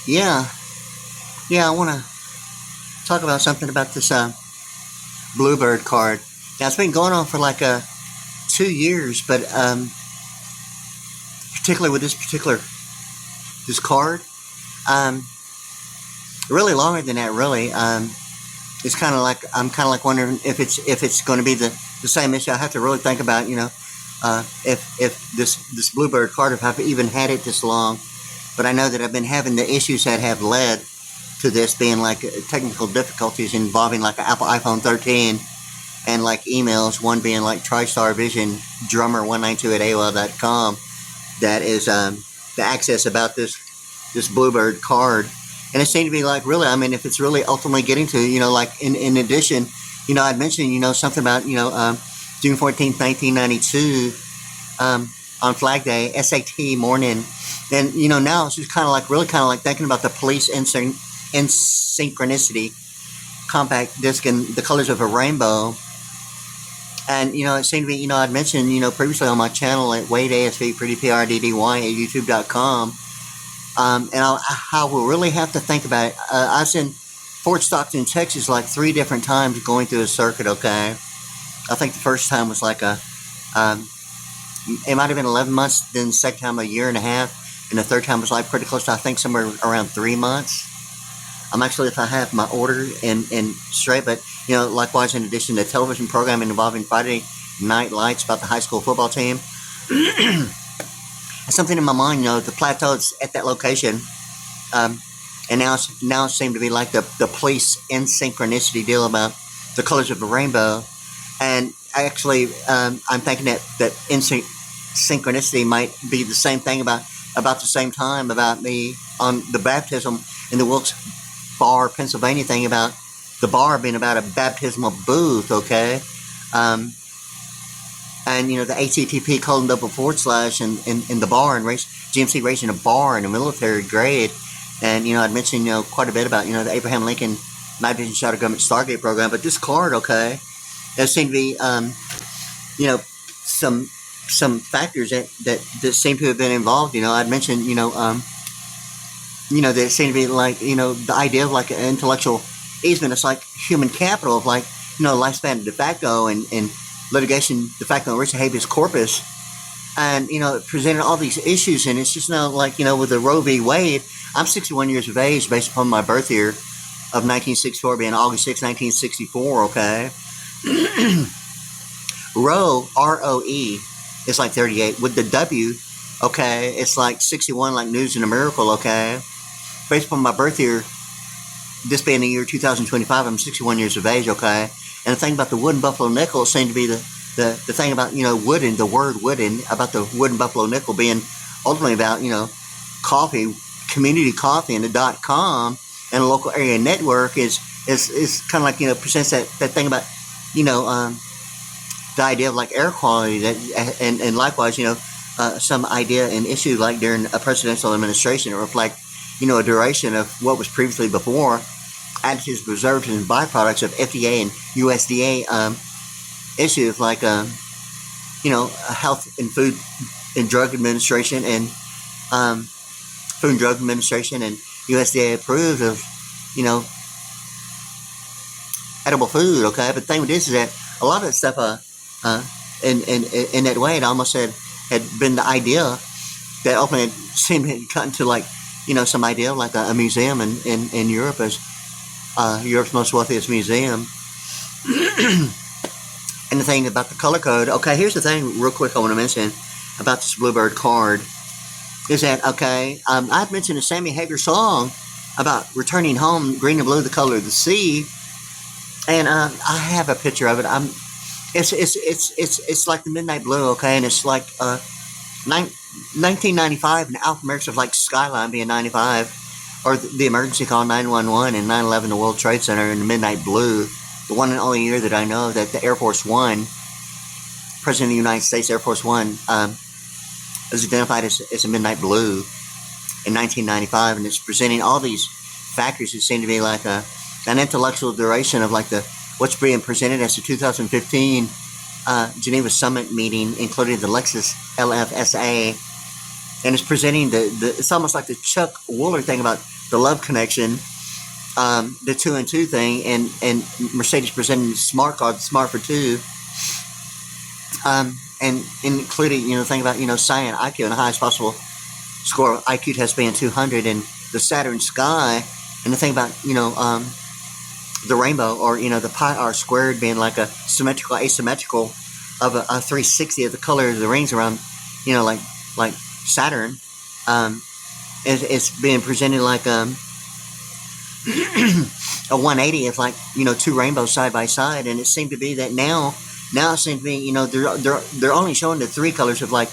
Yeah, I want to talk about something about this Bluebird card. Now, it's been going on for like 2 years, but particularly with this card, um, really longer than that. Really, it's kind of like I'm kind of like wondering if it's going to be the same issue. I have to really think about if this Bluebird card, if I've even had it this long. But I know that I've been having the issues that have led to this being like technical difficulties involving like an Apple iPhone 13 and like emails, one being like TriStar Vision Drummer192 at AOL.com. That is the access about this Bluebird card. And it seemed to be like really, I mean, if it's really ultimately getting to, like in addition, I'd mentioned, something about, June 14th, 1992, on Flag Day, SAT morning. And, now it's just kind of like, really kind of like thinking about the PoliceInSychronicity compact disc and the colors of a rainbow. And, it seemed to be, I'd mentioned, previously on my channel at WadeASVPriddy, PRDDY at YouTube.com. And I will really have to think about it. I was in Fort Stockton, Texas, like 3 different times going through a circuit, okay? I think the first time was like it might have been 11 months, then the second time a year and a half, and the third time was like pretty close to, I think, somewhere around 3 months. I'm actually, if I have my order and straight, but, likewise, in addition to television programming involving Friday night lights about the high school football team, something in my mind, the plateaus at that location, and now it seemed to be like the PoliceInSychronicity deal about the colors of the rainbow. And actually, I'm thinking that synchronicity might be the same thing about the same time about me on the baptism in the Wilkes-Barre, Pennsylvania thing about the bar being about a baptismal booth, okay? And, the HTTP : in the bar and GMC racing a bar in a military grade. And, I'd mentioned, quite a bit about, the Abraham Lincoln Night Vision Shadow Government Stargate program. But this card, okay, there seem to be, some factors that seem to have been involved. I'd mentioned, there seem to be like, the idea of like an intellectual easement. It's like human capital of like, lifespan de facto and litigation de facto and writ habeas corpus. And, it presented all these issues. And it's just now like, with the Roe v. Wade, I'm 61 years of age based upon my birth year of 1964 being August 6, 1964, okay? Roe, R-O-E, is like 38. With the W, okay, it's like 61, like news and a miracle, okay? Based upon my birth year, this being the year 2025, I'm 61 years of age, okay? And the thing about the wooden buffalo nickel seemed to be the thing about, wooden, the word wooden, about the wooden buffalo nickel being ultimately about, coffee, community coffee, and the .com and a local area network is kind of like, presents that thing about, the idea of like air quality that, and likewise, some idea and issue like during a presidential administration that reflect, a duration of what was previously before, additives, preservatives, and byproducts of FDA and USDA issues like, Health and Food and Drug Administration and Food and Drug Administration and USDA approved of, edible food, okay? But the thing with this is that a lot of that stuff, in that way, it almost had been the idea that ultimately seemed to have gotten to like, some idea like a museum in Europe as Europe's most wealthiest museum. And the thing about the color code, okay, here's the thing real quick I want to mention about this Bluebird card is that, okay, I've mentioned a Sammy Hagar song about returning home, green and blue, the color of the sea. And I have a picture of it. It's like the midnight blue, okay, and it's like 1995, and alphanumerics of like Skyline being 95, or the emergency call 911 and 9/11, the World Trade Center in the midnight blue. The one and only year that I know that the Air Force One, President of the United States Air Force One, is identified as a midnight blue in 1995, and it's presenting all these factors that seem to be like an intellectual duration of like what's being presented as the 2015 Geneva Summit meeting, including the Lexus LFSA and it's presenting it's almost like the Chuck Wooler thing about the love connection, the 2 and 2 thing, and Mercedes presenting the smart card, the smart for 2, and including, the thing about, cyan IQ and the highest possible score of IQ test being 200, and the Saturn sky, and the thing about, the rainbow, or, the pi r squared being like a symmetrical, asymmetrical of a 360 of the color of the rings around, like Saturn. It's being presented like a 180 of, like, 2 rainbows side by side, and it seemed to be that now it seems to be, they're only showing the 3 colors of, like,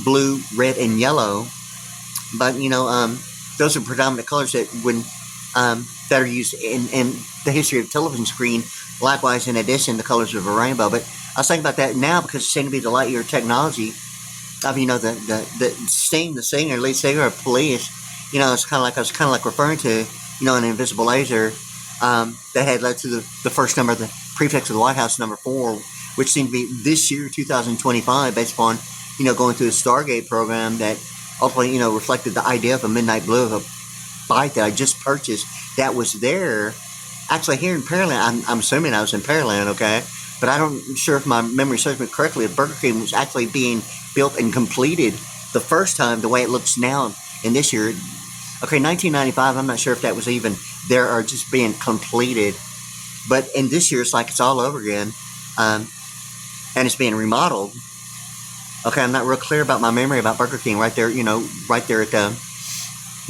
blue, red, and yellow, but those are predominant colors that that are used in the history of television screen. Likewise, in addition, the colors of a rainbow. But I was thinking about that now because it seemed to be the light year technology of, the Sting, the singer, lead singer of Police. It's kind of like referring to, an invisible laser that had led to the first number of the prefix of the White House, number 4, which seemed to be this year, 2025, based upon, going through the Stargate program that ultimately, reflected the idea of a midnight blue of a bike that I just purchased that was there. Actually, here in Pearland, I'm assuming I was in Pearland, okay? But I don't sure if my memory serves me correctly. If Burger King was actually being built and completed the first time the way it looks now in this year. Okay, 1995, I'm not sure if that was even there or just being completed. But in this year, it's like it's all over again. And it's being remodeled. Okay, I'm not real clear about my memory about Burger King right there, right there at the,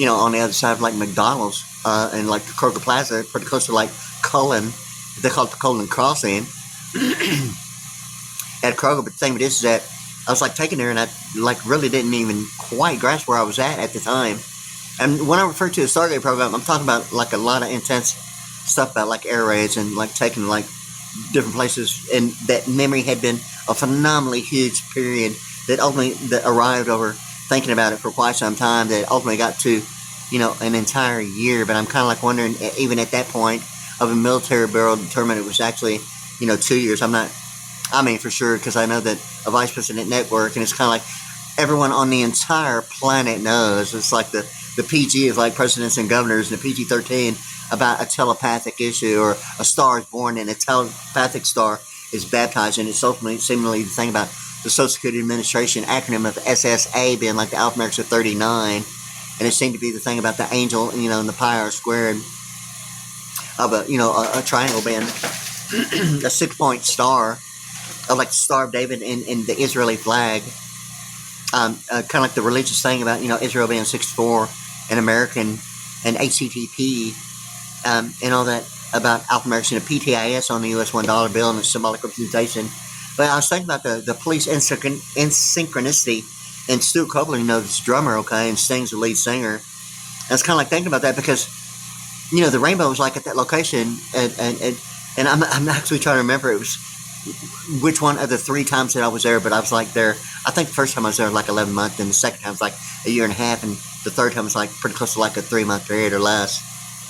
on the other side of, like, McDonald's and, like, the Kroger Plaza, pretty close to, like, Cullen. They call it the Cullen Crossing at Kroger. But the thing with this is that I was, like, taking there, and I, like, really didn't even quite grasp where I was at the time. And when I refer to the Stargate program, I'm talking about, like, a lot of intense stuff about, like, air raids and, like, taking, like, different places, and that memory had been a phenomenally huge period that ultimately that arrived over thinking about it for quite some time, that ultimately got to, an entire year. But I'm kind of like wondering, even at that point of a military bureau determined it was actually, 2 years. For sure, because I know that a vice president network, and it's kind of like everyone on the entire planet knows. It's like the PG is like presidents and governors, and the PG-13 about a telepathic issue, or a star is born and a telepathic star is baptized, and it's ultimately seemingly the thing about the Social Security Administration acronym of SSA being like the alphanumerics of 39, and it seemed to be the thing about the angel, and the pi r squared of a triangle being a 6-point star, of like the Star of David in the Israeli flag, kind of like the religious thing about Israel being 64 and American and HTTP. And all that about alphanumerics and the PTIS on the US $1 bill and the symbolic representation. But I was thinking about the Police Synchronicity, and Stu Copeland, this drummer, okay, and Sting's the lead singer. And I was kind of like thinking about that because, the rainbow was like at that location, and I'm actually trying to remember it was which one of the 3 times that I was there, but I was like there, I think the first time I was there like 11 months, and the second time was like a year and a half, and the third time was like pretty close to like a 3-month period or less.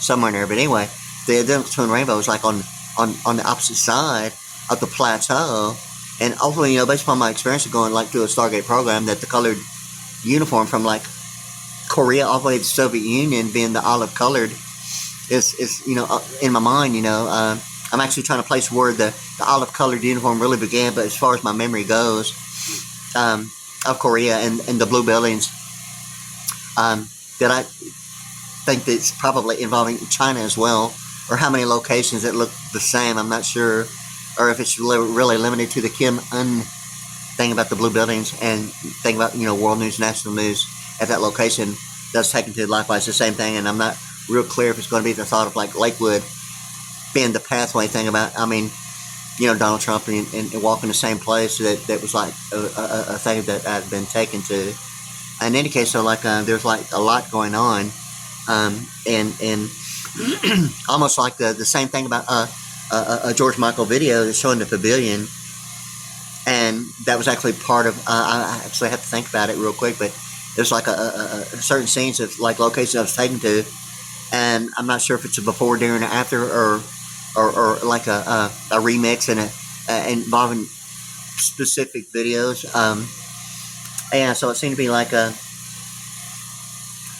Somewhere in there. But anyway, the identical twin rainbow was like on the opposite side of the plateau. And ultimately, based upon my experience of going like through a Stargate program, that the colored uniform from like Korea all the way to the Soviet Union being the olive colored is in my mind, I'm actually trying to place where the olive colored uniform really began. But as far as my memory goes, of Korea and the blue buildings, that I think that it's probably involving China as well, or how many locations that look the same, I'm not sure, or if it's really limited to the Kim Un thing about the blue buildings, and thing about world news, national news at that location that's taken to likewise the same thing. And I'm not real clear if it's going to be the thought of like Lakewood being the pathway thing about, Donald Trump and walking the same place that was like a thing that I'd been taken to. In any case, so like there's like a lot going on. And almost like the same thing about a George Michael video that's showing the pavilion, and that was actually part of. I actually have to think about it real quick, but there's like a certain scenes of like locations I was taken to, and I'm not sure if it's a before, during, or after, or like a remix and involving specific videos. And so it seemed to be like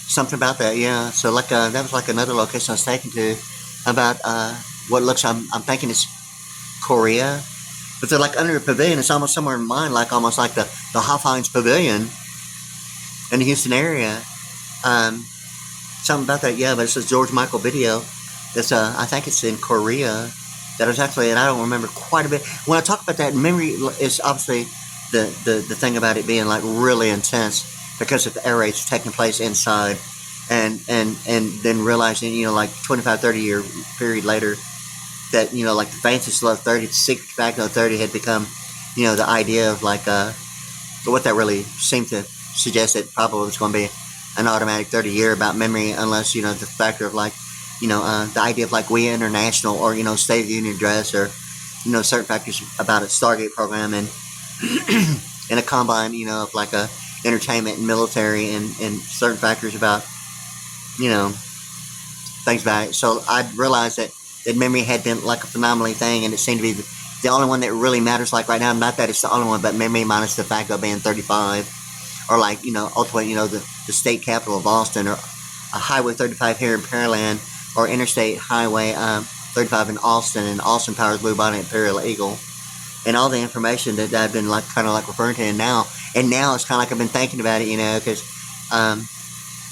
something about that, yeah. So like that was like another location I was taken to about what looks I'm thinking it's Korea, but they're like under a pavilion. It's almost somewhere in mine, like almost like the Hofheinz Pavilion in the Houston area. Something about that, yeah. But it's a George Michael video. It's I think it's in Korea. That was actually, and I don't remember quite a bit. When I talk about that, memory is obviously the thing about it being like really intense because of the air raids taking place inside, and then realizing, you know, like 25, 30 year period later, that, you know, like the fanciest love 30, the secret tobacco 30 had become, you know, the idea of like what that really seemed to suggest, that probably was going to be an automatic 30 year about memory, unless, you know, the factor of like, you know, the idea of like We International, or, you know, State of the Union address, or, you know, certain factors about a Stargate program, and and a combine, you know, of like a entertainment and military, and certain factors about, you know, things about it. So I realized that memory had been like a phenomenal thing, and it seemed to be the only one that really matters like right now. Not that it's the only one, but memory minus the fact of being 35, or like, you know, ultimately, you know, the state capital of Austin, or a Highway 35 here in Pearland, or Interstate Highway 35 in Austin, and Austin powers Blue Bonnet Imperial Eagle, and all the information that I've been like kind of like referring to, and now it's kind of like I've been thinking about it, you know, because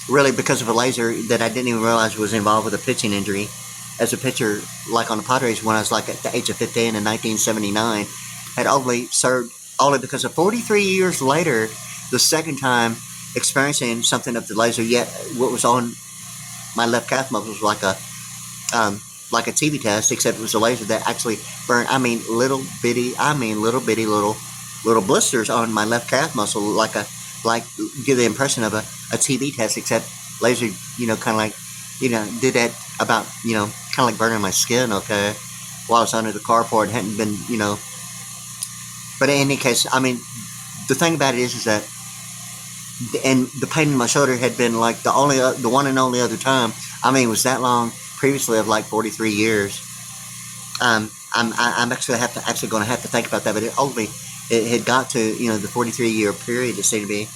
really because of a laser that I didn't even realize was involved with a pitching injury as a pitcher, like on the Padres when I was like at the age of 15 in 1979, had only served only because of 43 years later, the second time experiencing something of the laser. Yet what was on my left calf muscle was like a TB test, except it was a laser that actually burned. I mean, little bitty little blisters on my left calf muscle, like give the impression of a TB test, except laser, you know, kind of like, you know, did that about, you know, kind of like burning my skin, okay, while I was under the carport. Hadn't been, you know, but in any case, I mean, the thing about it is that, and the pain in my shoulder had been like the one and only other time. I mean, it was that long previously of like 43 years. I'm actually going to have to think about that, but it had got to, you know, the 43 year period. It seemed to be.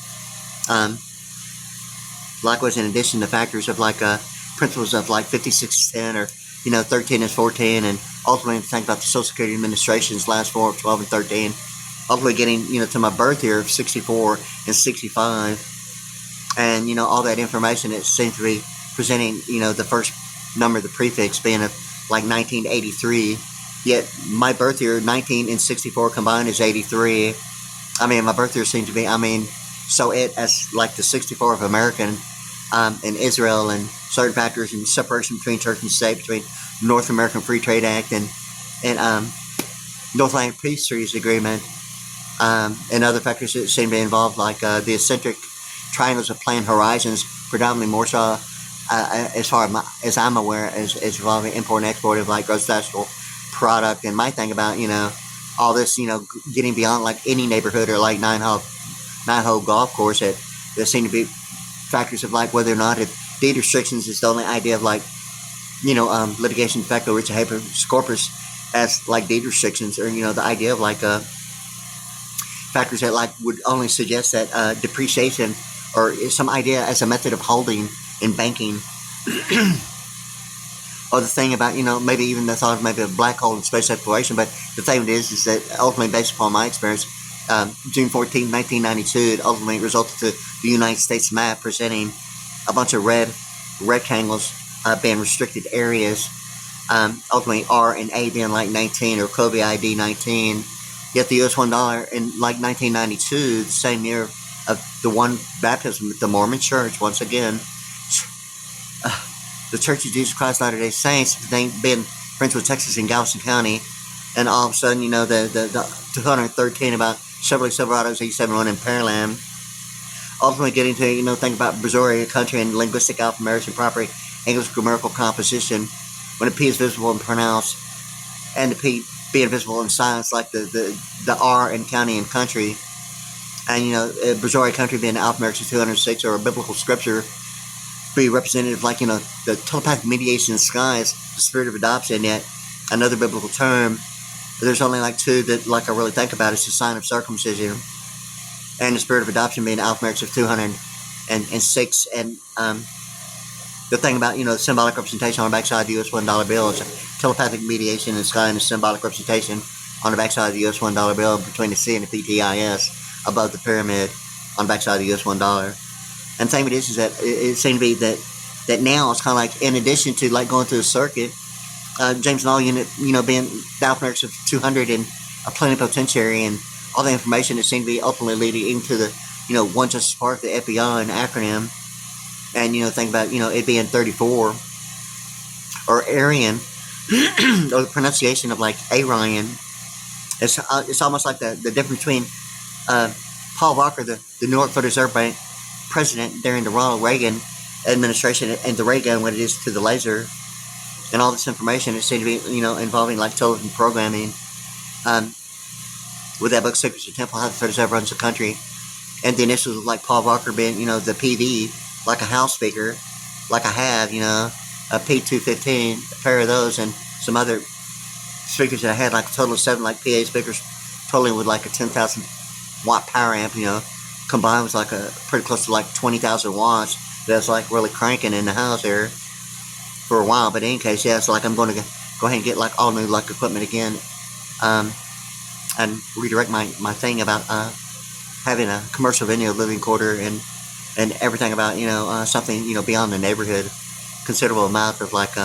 Likewise, in addition to factors of like principles of like 5610, or, you know, 13 is 14, and ultimately think about the Social Security Administration's last 4 of 12 and 13. Ultimately getting, you know, to my birth year of 64 and 65, and, you know, all that information that seems to be presenting, you know, the first number, the prefix being of like 1983, yet my birth year 19 and 64 combined is 83. I mean, my birth year seems to be, I mean, so it as like the 64 of American and Israel, and certain factors and separation between church and state, between North American Free Trade Act and North Atlantic Peace Treaties Agreement, and other factors that seem to be involved, like the eccentric triangles of planned horizons, predominantly more so, as far as I'm aware, as involving import and export of like gross national product. And my thing about, you know, all this, you know, getting beyond like any neighborhood or like nine-hole golf course, that there seem to be factors of like whether or not if deed restrictions is the only idea of like, you know, litigation de facto writ habeas corpus as like deed restrictions, or, you know, the idea of like factors that like would only suggest that depreciation, or some idea as a method of holding in banking, or the thing about, you know, maybe even the thought of maybe a black hole in space exploration. But the thing is that ultimately, based upon my experience, June 14, 1992, it ultimately resulted to the United States map presenting a bunch of red rectangles being restricted areas, ultimately R and A being like 19, or COVID ID 19. Yet the US $1 in like 1992, the same year of the one baptism at the Mormon Church, once again, the Church of Jesus Christ Latter-day Saints, being friends with Texas and Galveston County, and all of a sudden, you know, the 213 about Chevrolet Silverados E71 in Pearland, ultimately getting to, you know, think about Missouri, country, and linguistic alphanumeric property, English grammatical composition, when the P is visible and pronounced, and the P being visible in silence, like the R in county and country, and, you know, Missouri country being alphanumeric 206, or a biblical scripture be representative, like, you know, the telepathic mediation in the skies, the spirit of adoption. Yet another biblical term, there's only like two that like I really think about. It's the sign of circumcision, and the spirit of adoption being alphanumeric of 206, and 6, and the thing about, you know, symbolic representation on the backside of the US $1 bill is telepathic mediation in the sky, and the symbolic representation on the backside of the US $1 bill between the C and the PTIS above the pyramid on the backside of the US $1. And the thing with this is that it seemed to be that now it's kind of like, in addition to like going through the circuit, James Null unit, you know, being the alphanumerics of 200 and a plenipotentiary and all the information that seemed to be ultimately leading into the, you know, one justice part, the FBI, an acronym, and, you know, think about, you know, it being 34, or Aryan, or the pronunciation of like Aryan. It's almost like the difference between Paul Volcker, the New York Federal Reserve Bank president during the Ronald Reagan administration, and the ray gun, what it is to the laser, and all this information. It seemed to be, you know, involving like television programming, with that book Secrets of the Temple, How the Federal Reserve Runs the Country, and the initials of like Paul Volcker being, you know, the PD, like a House Speaker, like I have, you know, a P215, a pair of those, and some other speakers that I had, like a total of 7 like PA speakers, totaling with like a 10,000 watt power amp, you know, combined with like a pretty close to like 20,000 watts. That's like really cranking in the house there for a while. But in any case, yeah, so like I'm going to go ahead and get like all new like equipment again, and redirect my thing about having a commercial venue, living quarter, and everything about, you know, something, you know, beyond the neighborhood. Considerable amount of like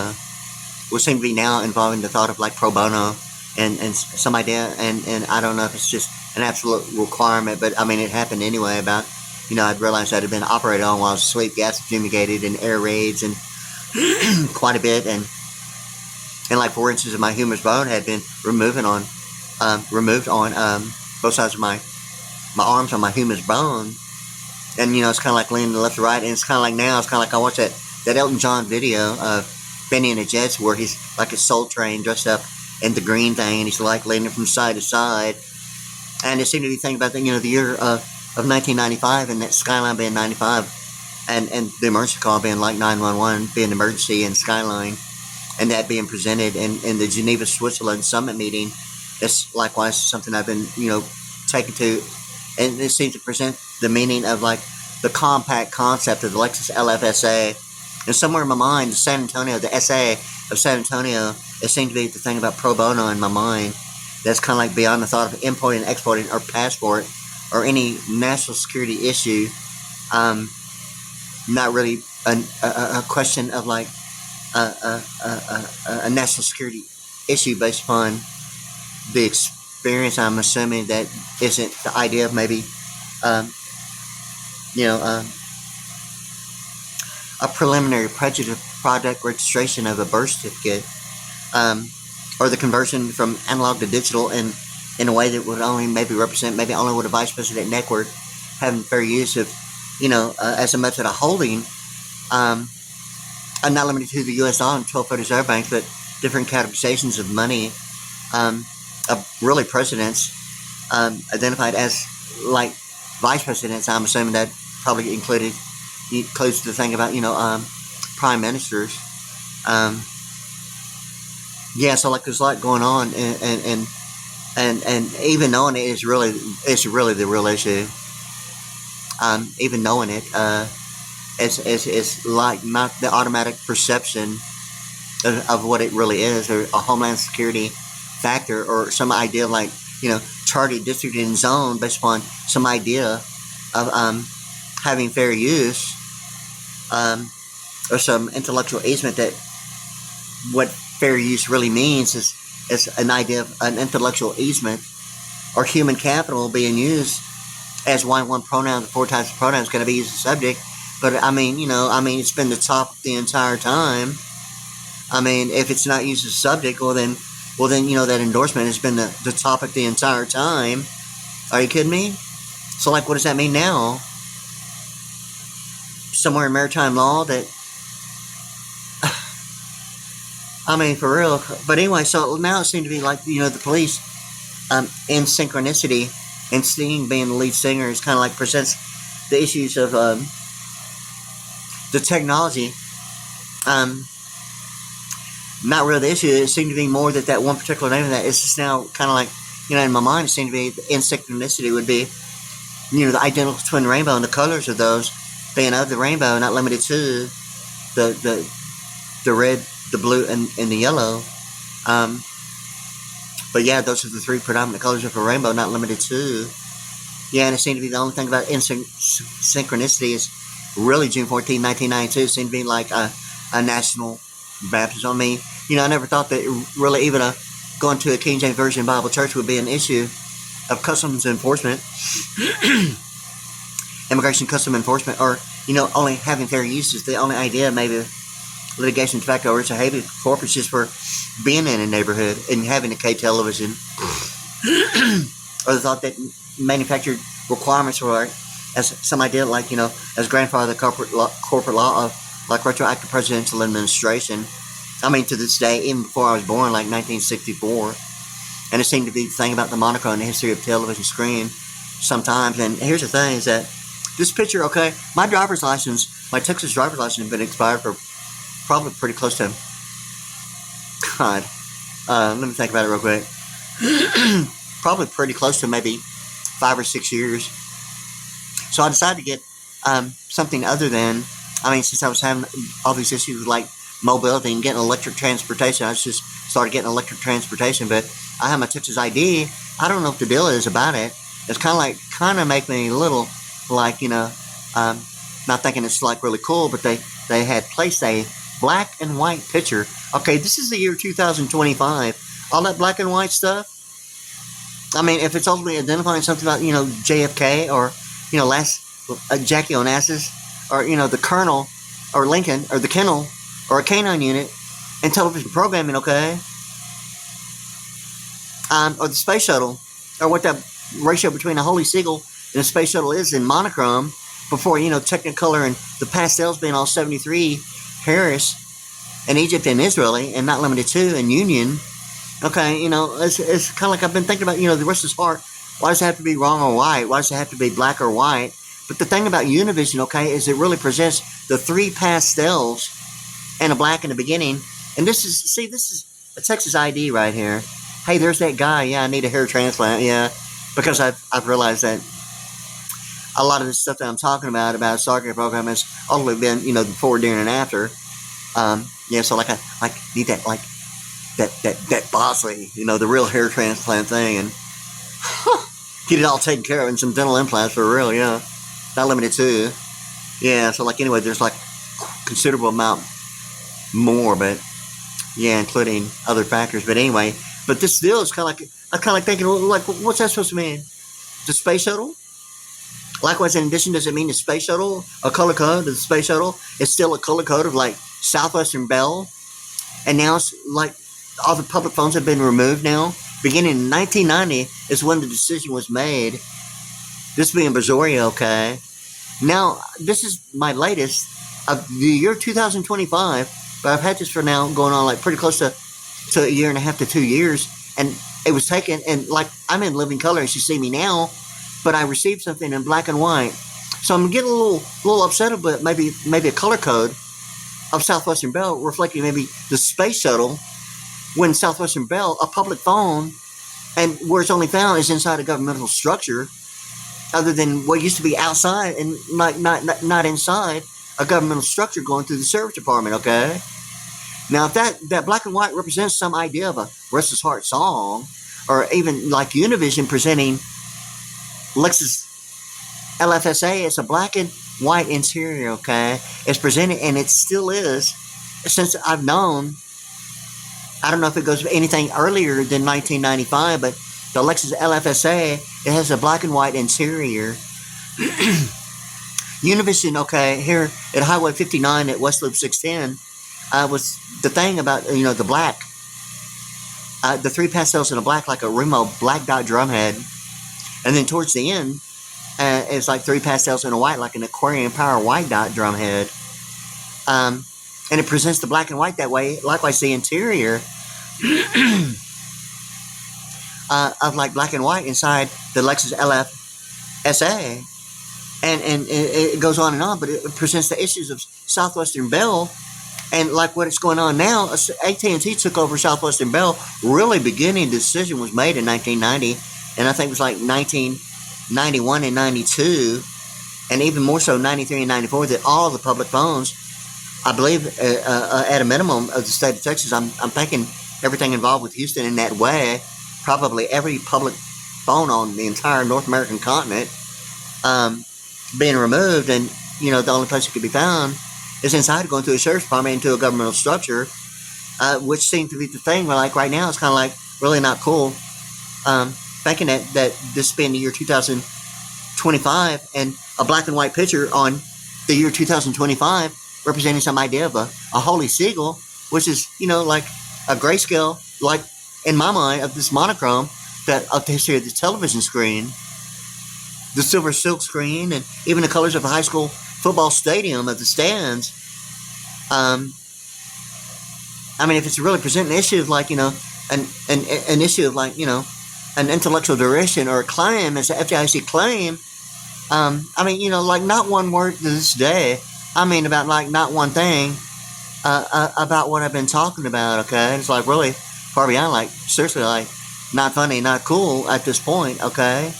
what seem to be now involving the thought of like pro bono and some idea, and I don't know if it's just an absolute requirement, but I mean it happened anyway. About, you know, I'd realized that it had been operated on while I was asleep, gas fumigated, and air raids, and quite a bit, and like, for instance, my humerus bone had been removed on both sides of my arms on my humerus bone, and, you know, it's kind of like leaning left to right, and it's kind of like now, it's kind of like I watched that Elton John video of Benny and the Jets, where he's like a Soul Train dressed up in the green thing, and he's like leaning from side to side, and it seemed to be thinking about the, you know, the year of 1995, and that skyline being 95, and the emergency call being like 911, being emergency and skyline, and that being presented in the Geneva, Switzerland summit meeting. That's likewise something I've been, you know, taken to, and it seems to present the meaning of like the compact concept of the Lexus LFSA. And somewhere in my mind, the San Antonio, the SA of San Antonio, it seemed to be the thing about pro bono in my mind. That's kind of like beyond the thought of importing, exporting, or passport, or any national security issue. Not really a question of like a national security issue based upon the experience. I'm assuming that isn't the idea of maybe, you know, a preliminary prejudice product registration of a birth certificate, or the conversion from analog to digital in a way that would only maybe represent, maybe only with a vice president network having fair use of, you know, as a method of holding, and not limited to the U.S. dollar and 12 Federal Reserve Banks, but different categorizations of money, of really presidents, identified as like vice presidents. I'm assuming that probably includes the thing about, you know, prime ministers. Yeah, so like there's a lot going on, and even knowing it is really, it's really the real issue. Even knowing it, it's like not the automatic perception of what it really is, or a homeland security factor, or some idea of like, you know, charted, districted, and zoned based upon some idea of having fair use, or some intellectual easement that what fair use really means is an idea of an intellectual easement or human capital being used as one pronoun, the 4 types of pronouns going to be used as subject. But I mean, you know, it's been the topic the entire time. I mean, if it's not used as subject, well then, you know, that endorsement has been the topic the entire time. Are you kidding me? So like, what does that mean now? Somewhere in maritime law that, I mean, for real. But anyway, so now it seems to be like, you know, the police, in synchronicity, and Sting being the lead singer, is kind of like presents the issues of the technology. Not really the issue. It seemed to be more that one particular name of that. It's just now kind of like, you know, in my mind, it seemed to be in synchronicity would be, you know, the identical twin rainbow and the colors of those being of the rainbow, not limited to the red, the blue, and the yellow. But yeah, those are the three predominant colors of a rainbow, not limited to. Yeah, and it seemed to be the only thing about synchronicity is really June 14, 1992. It seemed to be like a national baptism. I mean, I never thought that really even going to a King James Version Bible church would be an issue of customs enforcement, immigration custom enforcement, or, only having fair use is the only idea, maybe litigation, tobacco, or it's a habeas corpus just for being in a neighborhood and having a K television. Or the thought that manufactured requirements were, as some idea, like, as grandfather corporate law of, like, retroactive presidential administration. I mean, to this day, even before I was born, like 1964. And it seemed to be the thing about the monocle in the history of television screen sometimes. And here's the thing, is that this picture, okay, my driver's license, my Texas driver's license has been expired for probably pretty close to, God, let me think about it real quick. Probably pretty close to maybe 5 or 6 years. So I decided to get something other than, since I was having all these issues with, like, mobility and getting electric transportation, I just started getting electric transportation. But I have my Texas ID. I don't know what the deal is about it. It's kind of make me a little, like, not thinking it's, like, really cool, but they had placed a black and white picture. Okay, this is the year 2025. All that black and white stuff, if it's ultimately identifying something about, JFK or, last Jackie Onassis, or, the Colonel or Lincoln or the Kennel or a canine unit in television programming, okay? Or the space shuttle, or what the ratio between a Holy Seagull and a space shuttle is in monochrome before, Technicolor and the pastels being all 73, Harris and Egypt and Israeli and not limited to, and Union. Okay, it's kind of like I've been thinking about, the restless heart. Why does it have to be wrong or white? Why does it have to be black or white? But the thing about Univision, okay, is it really presents the 3 pastels and a black in the beginning. And this is a Texas ID right here. Hey, there's that guy. Yeah, I need a hair transplant. Yeah, because I've realized that a lot of this stuff that I'm talking about a soccer program has only been, before, during, and after. Yeah, so I need that, like, that Bosley, the real hair transplant thing, and get it all taken care of, and some dental implants for real, yeah. Not limited to. Yeah, so, like, anyway, there's, like, considerable amount more, but, yeah, including other factors. But anyway, but this deal is kind of like, I'm kind of like thinking, like, what's that supposed to mean? The space shuttle? Likewise, in addition, does it mean the space shuttle, a color code of the space shuttle, is still a color code of, like, Southwestern Bell? And now it's, like, all the public phones have been removed now. Beginning in 1990 is when the decision was made. This being Missouri, okay. Now, this is my latest of the year 2025, but I've had this for now going on, like, pretty close to a year and a half to 2 years. And it was taken, and, like, I'm in living color as you see me now, but I received something in black and white. So I'm getting a little upset about maybe a color code of Southwestern Bell reflecting maybe the space shuttle, when Southwestern Bell, a public phone, and where it's only found is inside a governmental structure, other than what used to be outside and not inside a governmental structure going through the service department, okay? Now, if that black and white represents some idea of a Restless Heart song, or even like Univision presenting Lexus LFSA, it's a black and white interior, okay? It's presented, and it still is, since I've known. I don't know if it goes anything earlier than 1995, but the Lexus LFSA, it has a black and white interior. Univision, okay, here at Highway 59 at West Loop 610, was the thing about, the black. The 3 pastels in a black, like a Remo black dot drumhead. And then towards the end, it's like 3 pastels in a white, like an Aquarium Power white dot drumhead. And it presents the black and white that way. Likewise, the interior of, like, black and white inside the Lexus LFSA. And it goes on, but it presents the issues of Southwestern Bell. And like what is going on now, AT&T took over Southwestern Bell. Really beginning, the decision was made in 1990. And I think it was like 1991 and 92. and even more so 93 and 94, that all the public phones, I believe, at a minimum of the state of Texas, I'm thinking everything involved with Houston in that way, probably every public phone on the entire North American continent being removed, and the only place it could be found is inside, going to a sheriff's department, into a governmental structure, which seems to be the thing. Where, like, right now, it's kind of like really not cool. Thinking that this being the year 2025, and a black and white picture on the year 2025 representing some idea of a holy seagull, which is, like a grayscale, like in my mind, of this monochrome that of the history of the television screen, the silver silk screen, and even the colors of a high school football stadium of the stands. I mean, if it's really presenting an issue of, like, an issue of, like, an intellectual direction or a claim, as the FDIC claim, I mean, like, not one word to this day, I mean, about, like, not one thing about what I've been talking about, okay? It's, like, really far beyond, like, seriously, like, not funny, not cool at this point, okay?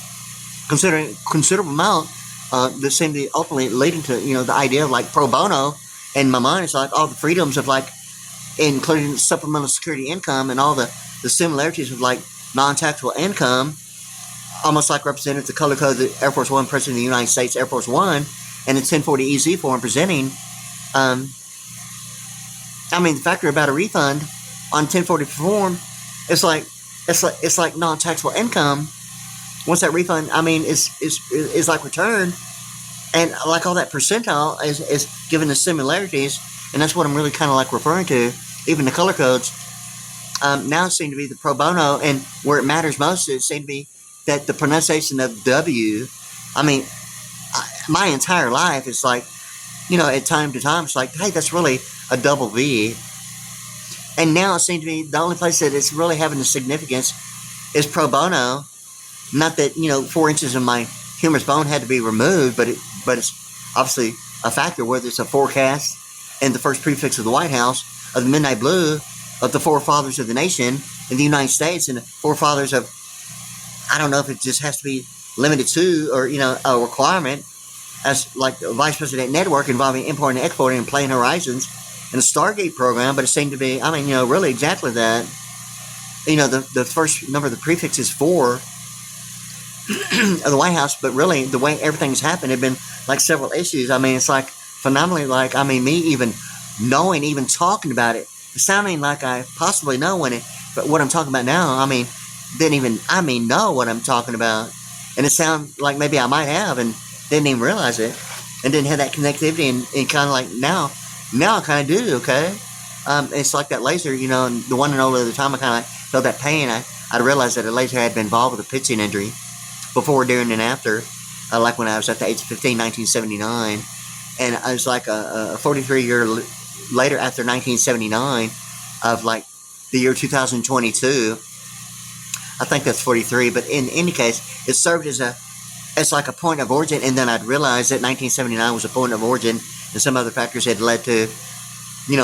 Considering considerable amount that seem to be ultimately leading to, the idea of, like, pro bono. In my mind, it's like all the freedoms of, like, including supplemental security income and all the similarities of, like, non-taxable income, almost like represented the color code of the Air Force One, President of the United States Air Force One, and the 1040 EZ form presenting. I mean, the factor about a refund on 1040 form, it's like non-taxable income. Once that refund, I mean, is like returned, and like all that percentile is given the similarities, and that's what I'm really kind of like referring to. Even the color codes now seem to be the pro bono, and where it matters most, it seems to be that the pronunciation of W. I mean, my entire life is like, at time to time, it's like, hey, that's really a double V. And now it seems to be the only place that it's really having the significance is pro bono. Not that, 4 inches of my humerus bone had to be removed, but it's obviously a factor, whether it's a forecast and the first prefix of the White House of the midnight blue of the forefathers of the nation in the United States, and the forefathers of, I don't know if it just has to be limited to, or, a requirement as like the Vice President Network involving importing and exporting and playing horizons and the Stargate program, but it seemed to be, I mean, really exactly that. The first number of the prefix is 4 of the White House, but really the way everything's happened had been like several issues. I mean, it's like phenomenally, like, I mean, me even knowing, even talking about it, sounding like I possibly know but what I'm talking about now, I mean, know what I'm talking about, and it sounds like maybe I might have and didn't even realize it, and didn't have that connectivity, and kind of like now I kind of do, okay? It's like that laser, and the one and only other time I kind of felt that pain, I realized that a laser had been involved with a pitching injury before, during, and after, like when I was at the age of 15, 1979, and I was like a 43 year later after 1979 of like the year 2022. I think that's 43, but in any case, it served as like a point of origin, and then I'd realized that 1979 was a point of origin, and some other factors had led to, a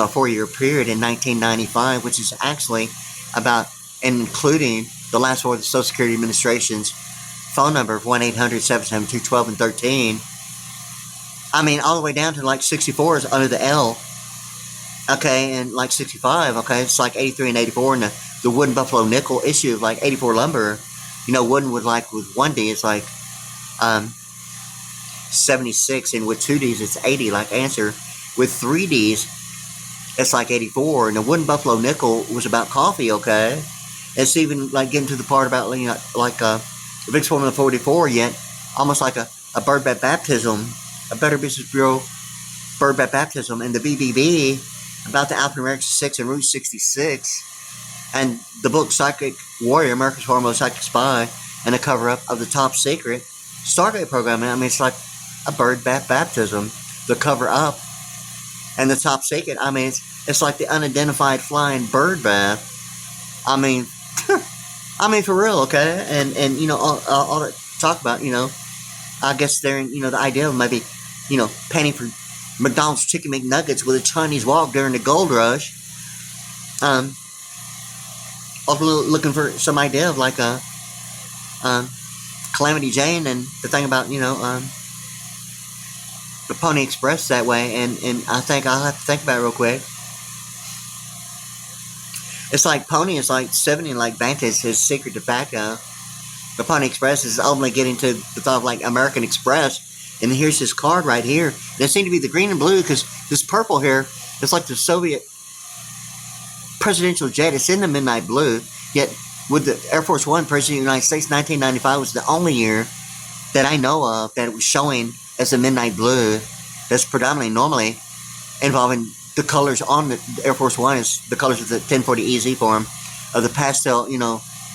4-year period in 1995, which is actually about, and including the last 4 of the Social Security Administration's phone number of 1-800-772-12 and 13. I mean, all the way down to like 64 is under the L. Okay, and like 65, okay, it's like 83 and 84, and the wooden buffalo nickel issue of like 84 lumber, wooden with 1D, it's like 76, and with 2 Ds, it's 80, like answer. With 3 Ds, it's like 84, and the wooden buffalo nickel was about coffee, okay? It's even like getting to the part about, like Vic's Formula 44, yet almost like a bird bat baptism, a Better Business Bureau bird bat baptism, and the BBB about the Alphanumeric 6 and Route 66, and the book Psychic Warrior, America's Foremost Psychic Spy, and a cover-up of the Top Secret Stargate program. I mean, it's like a bird bat baptism, the cover-up, and the Top Secret. I mean, it's like the unidentified flying bird bath. I mean, for real, okay? And all that talk about, I guess they're, the idea of maybe, paying for McDonald's Chicken McNuggets with a Chinese walk during the gold rush. Also looking for some idea of like a, Calamity Jane, and the thing about, the Pony Express that way, and I think I'll have to think about it real quick. It's like Pony is like 70, like Vantage, his secret tobacco. The Pony Express is only getting to the thought of like American Express, and here's his card right here. They seem to be the green and blue, because this purple here is like the Soviet presidential jet. It's in the midnight blue, yet with the Air Force One, President of the United States, 1995 was the only year that I know of that it was showing as the midnight blue. That's predominantly normally involving the colors on the Air Force One is the colors of the 1040 EZ form of the pastel,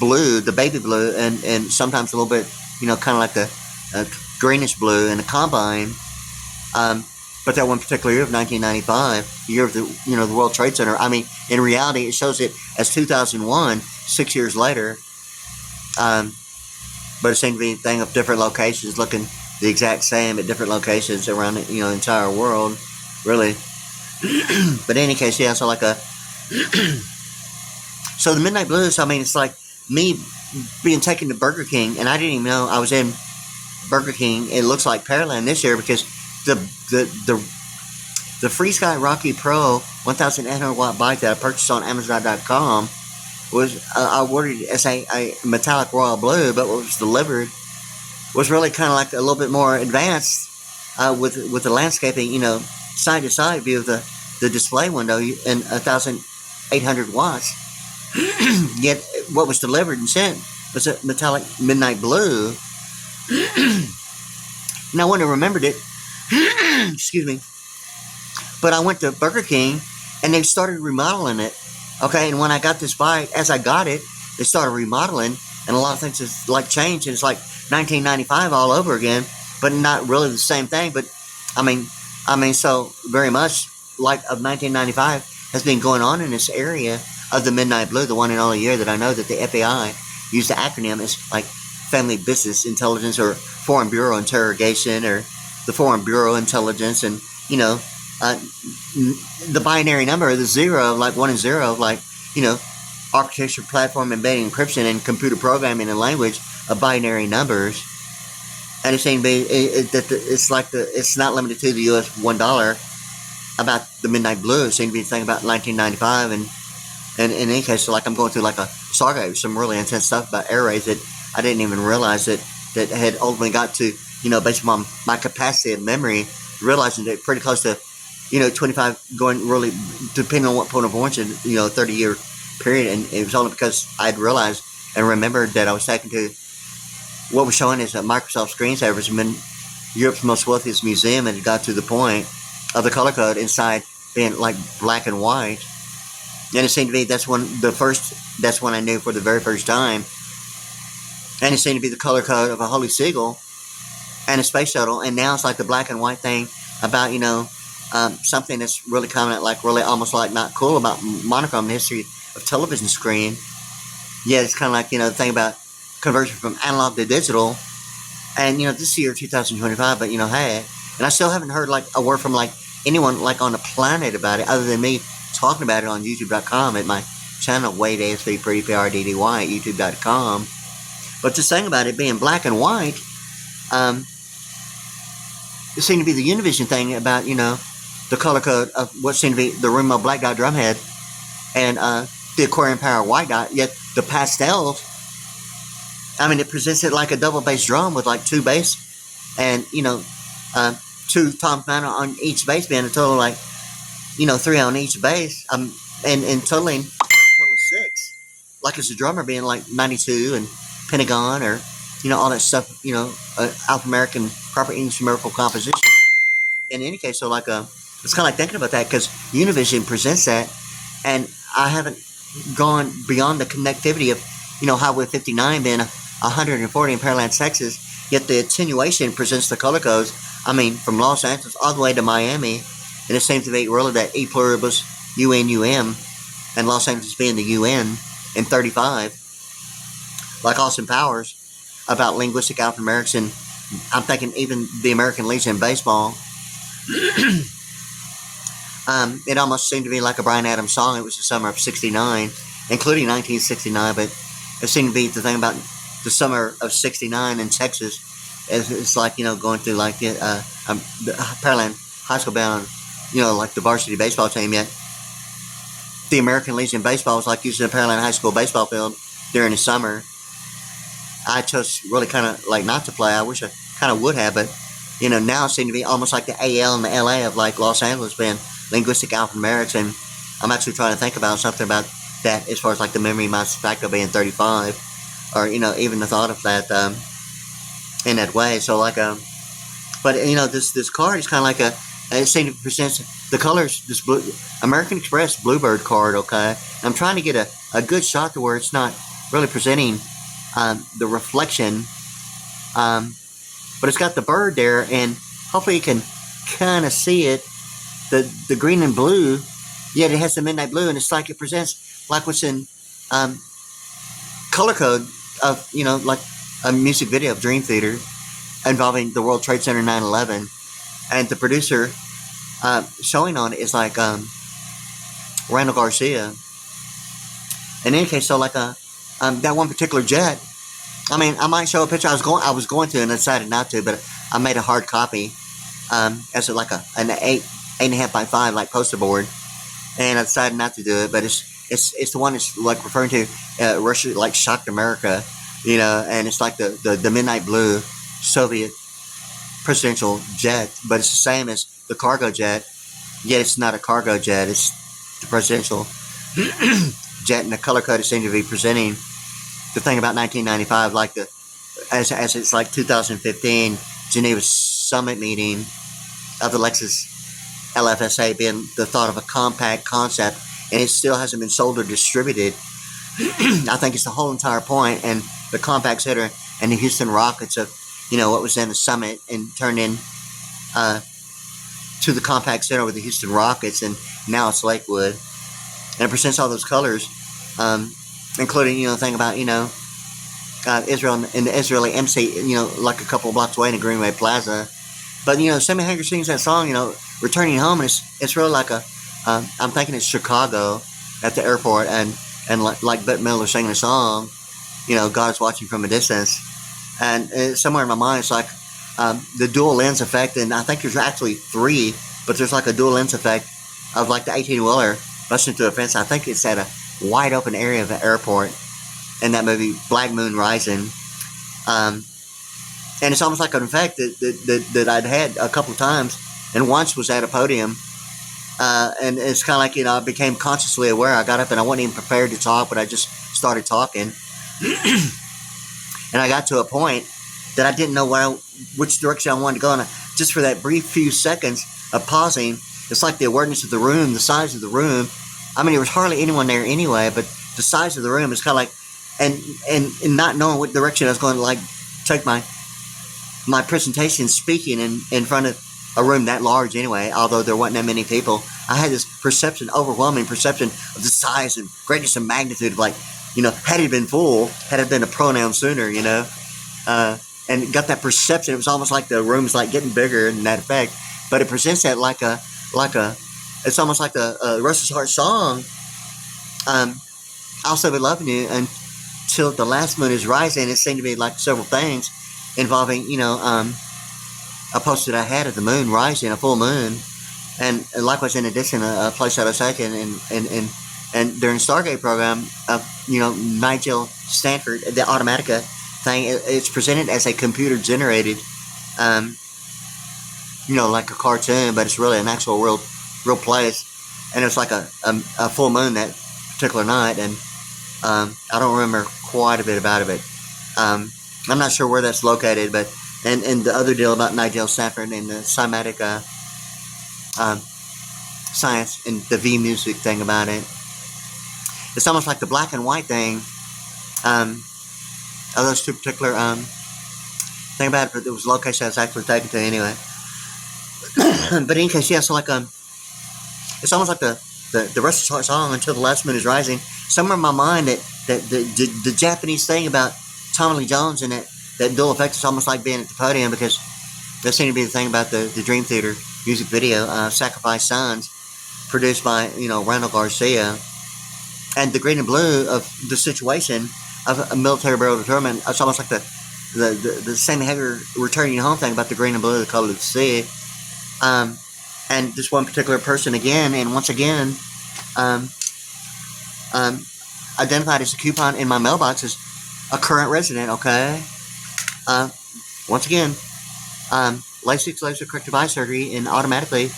blue, the baby blue, and sometimes a little bit, kind of like a greenish blue in the Combine. But that one particular year of 1995, the year of the, the World Trade Center, I mean, in reality, it shows it as 2001, 6 years later. But it seemed to be a thing of different locations, looking the exact same at different locations around the, entire world, really. But in any case, yeah, so like so the Midnight Blues, I mean, it's like me being taken to Burger King, and I didn't even know I was in Burger King. It looks like Pearland this year, because the Free Sky Rocky Pro 1,800 watt bike that I purchased on Amazon.com was I ordered it as a metallic royal blue, but what was delivered was really kind of like a little bit more advanced with the landscaping, side to side view of the display window and 1,800 watts. Yet what was delivered and sent was a metallic midnight blue. And I wouldn't have remembered it. Excuse me. But I went to Burger King and they started remodeling it. Okay, and when I got this bike, as I got it, they started remodeling, and a lot of things is like changed, and it's like 1995 all over again, but not really the same thing. But I mean, so very much like of 1995 has been going on in this area of the Midnight Blue, the one and only year that I know that the FBI used the acronym as like Family Business Intelligence or Foreign Bureau Interrogation or the Foreign Bureau Intelligence, and the binary number, the zero, like 1 and 0, like, architecture, platform, embedding, encryption, and computer programming and language of binary numbers. And it's saying it's not limited to the US $1 about the Midnight Blue. It seemed to be a thing about 1995, and in any case, so like I'm going through like a saga of some really intense stuff about air raids that I didn't even realize that had ultimately got to, based on my capacity of memory, realizing that pretty close to 25 going really, depending on what point of origin, 30-year period. And it was only because I'd realized and remembered that I was taken to what was showing as a Microsoft screensavers in Europe's most wealthiest museum, and it got to the point of the color code inside being like black and white. And it seemed to be that's when I knew for the very first time. And it seemed to be the color code of a Holy Seagull and a space shuttle. And now it's like the black and white thing about, something that's really kind of like really almost like not cool about monochrome in the history of television screen. Yeah, it's kind of like, the thing about conversion from analog to digital. And, this year, 2025, but, hey. And I still haven't heard like a word from like anyone like on the planet about it other than me talking about it on YouTube.com at my channel, WadeASVPriddy, PRDDY at YouTube.com. But this thing about it being black and white, it seemed to be the Univision thing about, the color code of what seemed to be the Remo black dot drumhead and the Aquarium Power white dot, yet the pastels, it presents it like a double bass drum with like 2 bass and, 2 tom piano on each bass band, a total like, 3 on each bass, and totaling like a total of 6. Like as a drummer being like 92 and Pentagon or, all that stuff, alpha-American proper English numerical composition. In any case, so like it's kind of like thinking about that because Univision presents that, and I haven't gone beyond the connectivity of, Highway 59 being 140 in Pearland, Texas, yet the attenuation presents the color codes, from Los Angeles all the way to Miami, and it seems to be really that E pluribus UNUM, and Los Angeles being the UN in 35, like Austin Powers, about linguistic alphanumerics, and I'm thinking even the American Legion in baseball. It almost seemed to be like a Bryan Adams song. It was the summer of 69, including 1969, but it seemed to be the thing about the summer of 69 in Texas it's like, you know, going through like the Pearland High School bound, you know, like the varsity baseball team. Yet the American Legion baseball was like using the Pearland High School baseball field during the summer. I chose really kind of like not to play. I wish I kind of would have, but you know, now it seems to be almost like the AL and the LA of like Los Angeles being linguistic alphanumerics, and I'm actually trying to think about something about that as far as like the memory mass factor being 35, or you know, even the thought of that in that way. So like but you know, this card is kind of like it seems to present the colors, this blue American Express Bluebird card. Okay, I'm trying to get a good shot to where it's not really presenting the reflection, but it's got the bird there, and hopefully you can kind of see it, the green and blue, yet it has the midnight blue, and it's like it presents like what's in color code of, you know, like a music video of Dream Theater involving the World Trade Center 9/11, and the producer showing on it is like Randall Garcia. In any case, so like that one particular jet, I mean, I might show a picture. I was going to, and I decided not to, but I made a hard copy as like an 8.5 by 5 like poster board, and I decided not to do it. But it's the one that's like referring to Russia like shocked America, you know, and it's like the midnight blue Soviet presidential jet, but it's the same as the cargo jet, yet it's not a cargo jet. It's the presidential jet, and the color code seems to be presenting the thing about 1995, like as it's like 2015 Geneva Summit meeting of the Lexus LFSA being the thought of a compact concept, and it still hasn't been sold or distributed. I think it's the whole entire point, and the compact hitter and the Houston Rockets of, you know, what was then the Summit and turned in to the compact center with the Houston Rockets, and now it's Lakewood, and it presents all those colors, including, you know, the thing about, you know, Israel and the Israeli MC, you know, like a couple of blocks away in the Greenway Plaza. But, you know, Sammy Hagar sings that song, you know, Returning Home, and it's really like I'm thinking it's Chicago at the airport, and like Bette Midler singing a song, you know, God's watching from a distance. And somewhere in my mind, it's like the dual lens effect, and I think there's actually 3, but there's like a dual lens effect of like the 18-wheeler busting through a fence. I think it's at a wide open area of the airport in that movie Black Moon Rising, and it's almost like an effect that I'd had a couple of times, and once was at a podium, and it's kind of like, you know, I became consciously aware. I got up and I wasn't even prepared to talk, but I just started talking, and I got to a point that I didn't know which direction I wanted to go, and just for that brief few seconds of pausing, it's like the awareness of the room, the size of the room. I mean, there was hardly anyone there anyway, but the size of the room is kind of like, and not knowing what direction I was going to like take my presentation, speaking in front of a room that large anyway, although there wasn't that many people. I had this perception, overwhelming perception of the size and greatness and magnitude of, like, you know, had it been full, had it been a pronoun sooner, you know, and got that perception. It was almost like the room's like getting bigger in that effect, but it presents that like a, it's almost like the Restless Heart song, I'll Still Be Loving You Until the Last Moon Is Rising. It seemed to be like several things involving, you know, a poster that I had of the moon rising, a full moon, and likewise in addition a place that I was taking and during the Stargate program of, you know, Nigel Stanford, the Automatica thing, it's presented as a computer generated, you know, like a cartoon, but it's really an actual real place, and it's like a full moon that particular night, and I don't remember quite a bit about it, but I'm not sure where that's located, but and the other deal about Nigel Stanford and the cymatic science and the V music thing about it, it's almost like the black and white thing of those two particular thing about it, but it was the location I was actually taken to anyway. But in any case, yeah, so like it's almost like the Restless Heart song, Until the Last Moon Is Rising. Somewhere in my mind that the Japanese thing about Tommy Lee Jones and that dual effect is almost like being at the podium, because that seemed to be the thing about the Dream Theater music video, Sacrifice Sons, produced by, you know, Randall Garcia, and the green and blue of the situation of a military barrel determined. It's almost like the same heavier returning home thing about the green and blue, the color of the sea. And this one particular person again, and once again, identified as a coupon in my mailbox as a current resident, okay? Once again, LASIK laser corrective eye surgery, and automatically,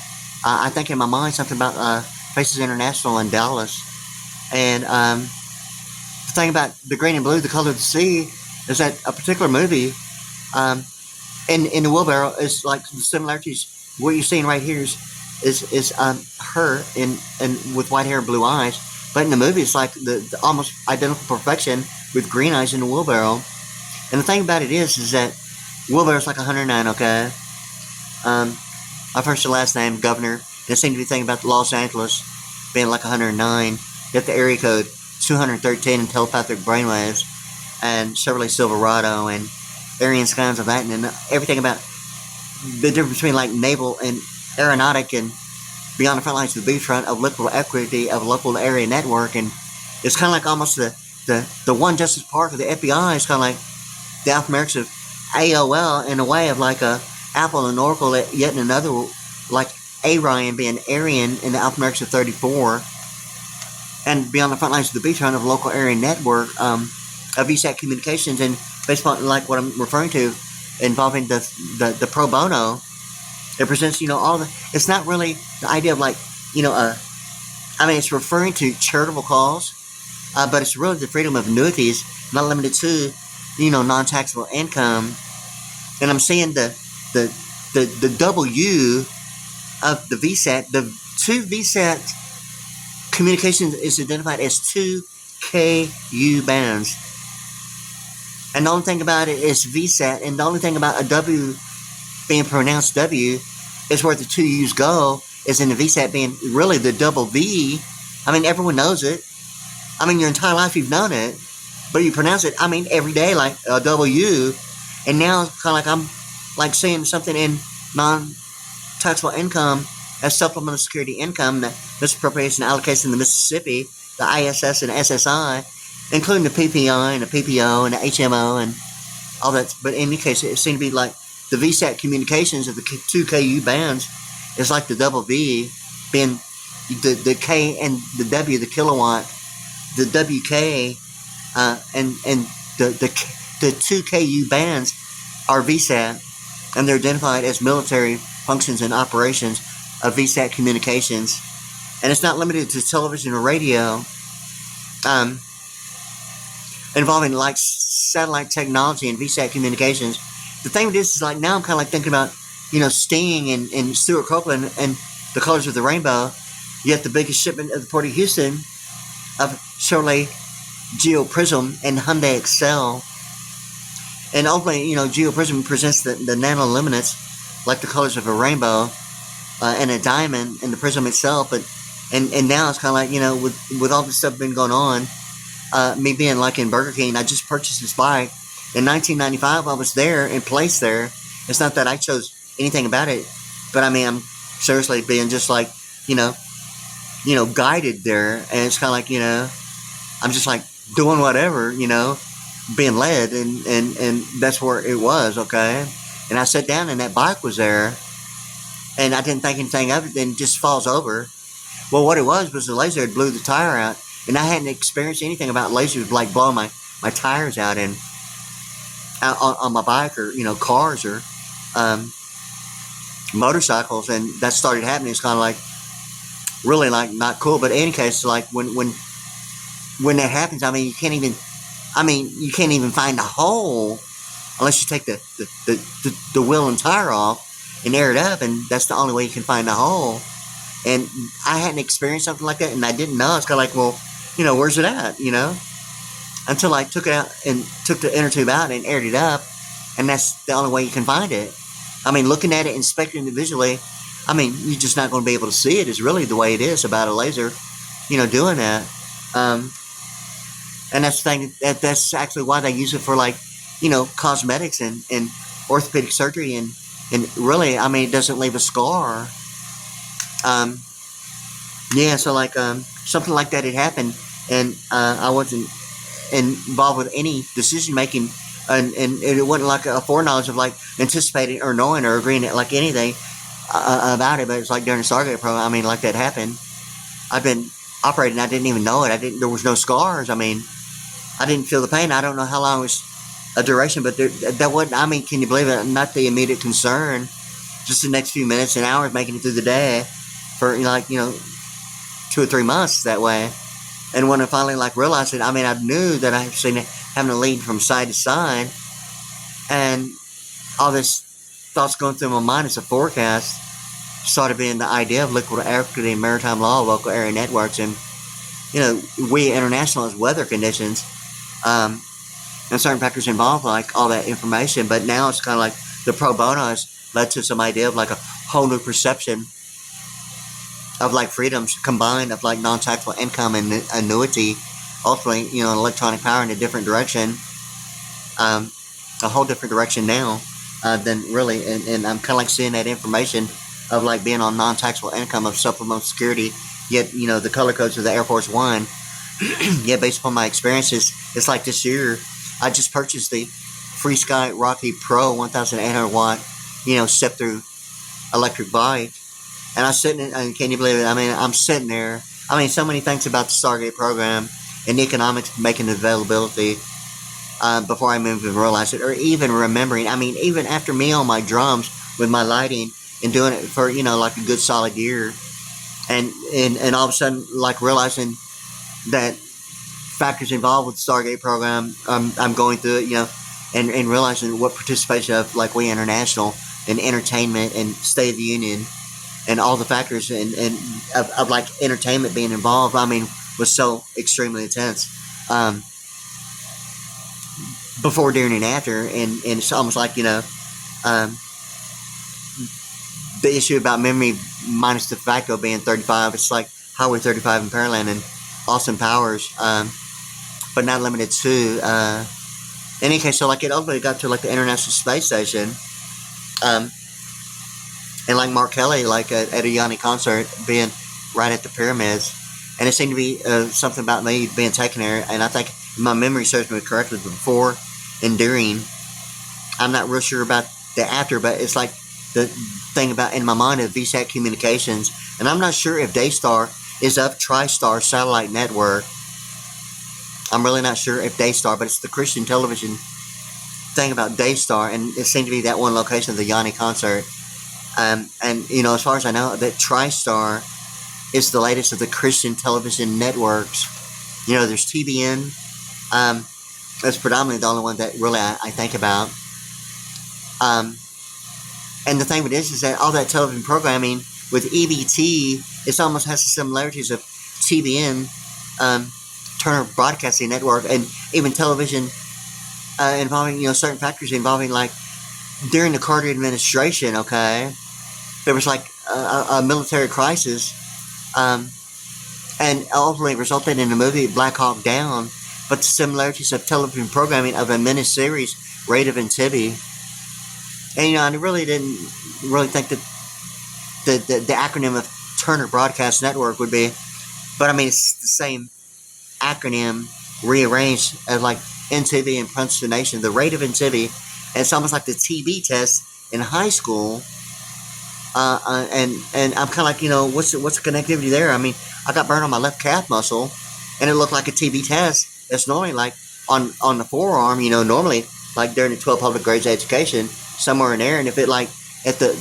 I think in my mind something about Faces International in Dallas. And the thing about the green and blue, the color of the sea, is that a particular movie, in the wheelbarrow, is like the similarities. What you're seeing right here is her in with white hair and blue eyes, but in the movie it's like the almost identical perfection with green eyes in the wheelbarrow. And the thing about it is that wheelbarrow's like 109, okay? My first and last name, Governor. And it seemed to be thinking about Los Angeles being like 109. Get the area code 213 and telepathic brainwaves, and Chevrolet Silverado, and Aryan kinds of that, and everything about the difference between like naval and aeronautic and beyond the front lines of the beachfront of local equity of local area network. And it's kind of like almost the one Justice Park of the FBI is kind of like the alphanumerics of AOL, in a way of like a Apple and Oracle, yet in another, like Orion being Aryan in the alphanumerics of 34, and beyond the front lines of the beachfront of local area network of VSAT communications. And based upon like what I'm referring to, involving the pro bono, it presents, all the, it's not really the idea of like, I mean, it's referring to charitable cause, but it's really the freedom of annuities, not limited to, non-taxable income. And I'm seeing the W of the VSAT, the two VSAT communications is identified as 2 KU bands. And the only thing about it is VSAT, and the only thing about a W being pronounced W is where the 2 U's go, is in the VSAT being really the double V. I mean, everyone knows it. I mean, your entire life you've known it, but you pronounce it, I mean, every day like a W. And now it's kind of like I'm like seeing something in non-taxable income as supplemental security income, the misappropriation allocation in the Mississippi, the ISS and SSI, including the PPI and the PPO and the HMO and all that. But in any case, it seemed to be like the VSAT communications of the 2 KU bands is like the double V, being the K and the W, the kilowatt, the WK, and the 2 KU bands are VSAT, and they're identified as military functions and operations of VSAT communications. And it's not limited to television or radio, involving like satellite technology and VSAT communications. The thing with this is like now I'm kind of like thinking about, Sting and Stuart Copeland and the colors of the rainbow, yet the biggest shipment of the Port of Houston of Chevrolet Geo Prism and Hyundai Excel. And ultimately, Geo Prism presents the nanoluminance like the colors of a rainbow and a diamond in the prism itself. But and now it's kind of like, with all this stuff been going on, me being like in Burger King, I just purchased this bike in 1995. I was there in place there. It's not that I chose anything about it, but I mean, I'm seriously being just like, guided there. And it's kind of like, I'm just like doing whatever, being led, and that's where it was, okay? And I sat down and that bike was there, and I didn't think anything of it, then it just falls over. Well, what it was the laser had blew the tire out, and I hadn't experienced anything about lasers like blowing my tires out and on my bike or, cars or motorcycles, and that started happening. It's kind of like really like not cool, but in any case, like when that happens, I mean, you can't even find a hole unless you take the wheel and tire off and air it up, and that's the only way you can find a hole. And I hadn't experienced something like that, and I didn't know. It's kind of like, well, where's it at, until I took it out and took the inner tube out and aired it up, and that's the only way you can find it. I mean, looking at it, inspecting it visually, I mean, you're just not going to be able to see it. Is really the way it is about a laser, doing that. And that's the thing, that's actually why they use it for like, cosmetics and orthopedic surgery, and really, I mean, it doesn't leave a scar. Yeah, so like something like that had happened, and I wasn't involved with any decision making and it wasn't like a foreknowledge of like anticipating or knowing or agreeing like anything about it. But it's like during the Stargate program, I mean, like that happened. I've been operating, I didn't even know it. There was no scars. I mean, I didn't feel the pain. I don't know how long it was a duration, but that wasn't, I mean, can you believe it? Not the immediate concern, just the next few minutes and hours making it through the day for, 2 or 3 months that way. And when I finally realized it, I mean, I knew that I had seen it having to lead from side to side, and all this thoughts going through my mind as a forecast started being the idea of liquid equity and maritime law, local area networks, and we international as weather conditions, and certain factors involved, like all that information. But now it's kind of like the pro bono has led to some idea of like a whole new perception of like freedoms combined of like non-taxable income and annuity, ultimately, electronic power in a different direction, a whole different direction now than really, and I'm kind of like seeing that information of like being on non-taxable income of supplemental security, yet, the color codes of the Air Force One, yet based upon my experiences, it's like this year, I just purchased the Free Sky Rocky Pro 1,800 watt, step through electric bike. And I'm sitting, and can you believe it? I mean, I'm sitting there. I mean, so many things about the Stargate program and the economics making the availability before I even realized it, or even remembering. I mean, even after me on my drums with my lighting and doing it for, like a good solid year, and all of a sudden, like realizing that factors involved with the Stargate program, I'm going through it, and realizing what participation of like We International and entertainment and State of the Union and all the factors and of like entertainment being involved, I mean, was so extremely intense. Before, during, and after, and it's almost like, the issue about memory minus the FACO being 35, it's like Highway 35 in Pearland and Austin Powers, but not limited to. In any case, so like it ultimately got to like the International Space Station, and like Mark Kelly, like at a Yanni concert, being right at the pyramids, and it seemed to be something about me being taken there, and I think my memory serves me correctly before and during. I'm not real sure about the after, but it's like the thing about in my mind of VSAT communications, and I'm not sure if Daystar is up TriStar satellite network. I'm really not sure if Daystar, but it's the Christian television thing about Daystar, and it seemed to be that one location of the Yanni concert. And as far as I know, that TriStar is the latest of the Christian television networks. There's TBN. That's predominantly the only one that really I think about. And the thing with this is that all that television programming with EBT, it almost has the similarities of TBN, Turner Broadcasting Network, and even television involving, certain factors involving, like, during the Carter administration, okay, there was like a military crisis, and ultimately resulted in the movie Black Hawk Down, but the similarities of television programming of a miniseries, Raid of Entebbe. And, I really didn't really think that the acronym of Turner Broadcast Network would be, but I mean, it's the same acronym rearranged as like Entebbe and pronunciation, the Raid of Entebbe. And it's almost like the TB test in high school. And I'm kind of like, what's the connectivity there? I mean, I got burned on my left calf muscle, and it looked like a TB test. That's normally like on the forearm, normally like during the 12 public grades education, somewhere in there. And if it like, if the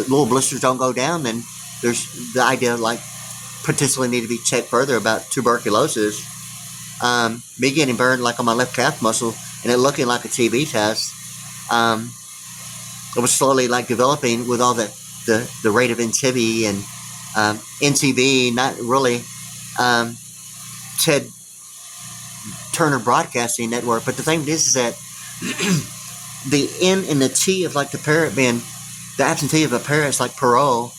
little blisters don't go down, then there's the idea like potentially need to be checked further about tuberculosis. Me getting burned like on my left calf muscle and it looking like a TB test. It was slowly like developing with all the Raid of Entebbe and NTV, not really Ted Turner Broadcasting Network. But the thing is that the N and the T of like the parrot being the absentee of a parrot is like parole,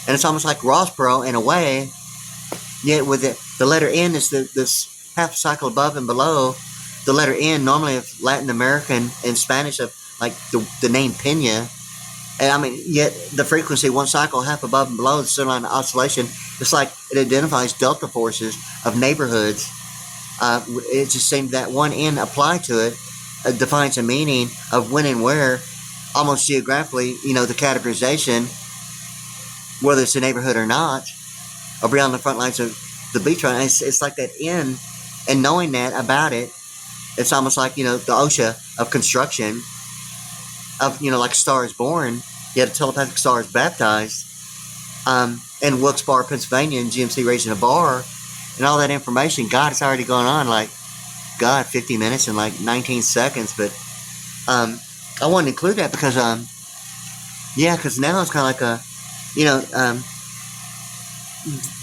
and it's almost like Ross Perot in a way. Yet with the letter N is this half cycle above and below. The letter N normally of Latin American and Spanish of like the name Pena. And I mean, yet the frequency, one cycle, half above and below, the centerline oscillation, it's like it identifies delta forces of neighborhoods. It just seemed that one N applied to it. defines a meaning of when and where, almost geographically, the categorization, whether it's a neighborhood or not, or beyond the front lines of the beach. It's like that in, and knowing that about it, it's almost like, the OSHA of construction, of, like Star is Born, yet a telepathic star is baptized, in Wilkes-Barre, Pennsylvania, and GMC raising a bar, and all that information. God, it's already gone on, 50 minutes and 19 seconds, but, I wanted to include that because, because now it's kind of like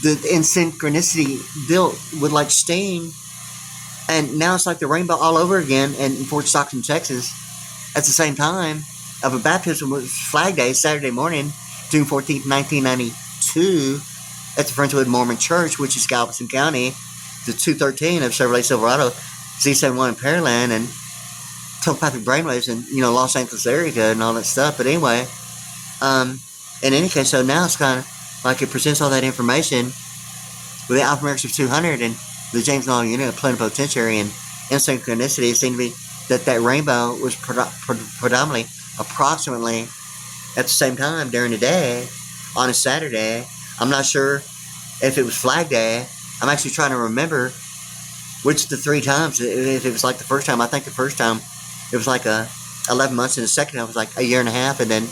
the in synchronicity deal with Sting, and now it's like the rainbow all over again in Fort Stockton, Texas, at the same time of a baptism. Was Flag Day, Saturday morning, June 14th, 1992, at the Friendswood Mormon Church, which is Galveston County, the 213 of Chevrolet Silverado, Z71 in Pearland, and telepathic brainwaves in, Los Angeles area code and all that stuff. But anyway, in any case, so now it's kind of like it presents all that information with the alphanumerics of 200 and the James Long unit of plenipotentiary and in synchronicity. It seemed to be that rainbow was predominantly, approximately, at the same time during the day on a Saturday. I'm not sure if it was Flag Day. I'm actually trying to remember which the 3 times. If it was the first time, I think the first time it was 11 months, and the second time was a year and a half, and then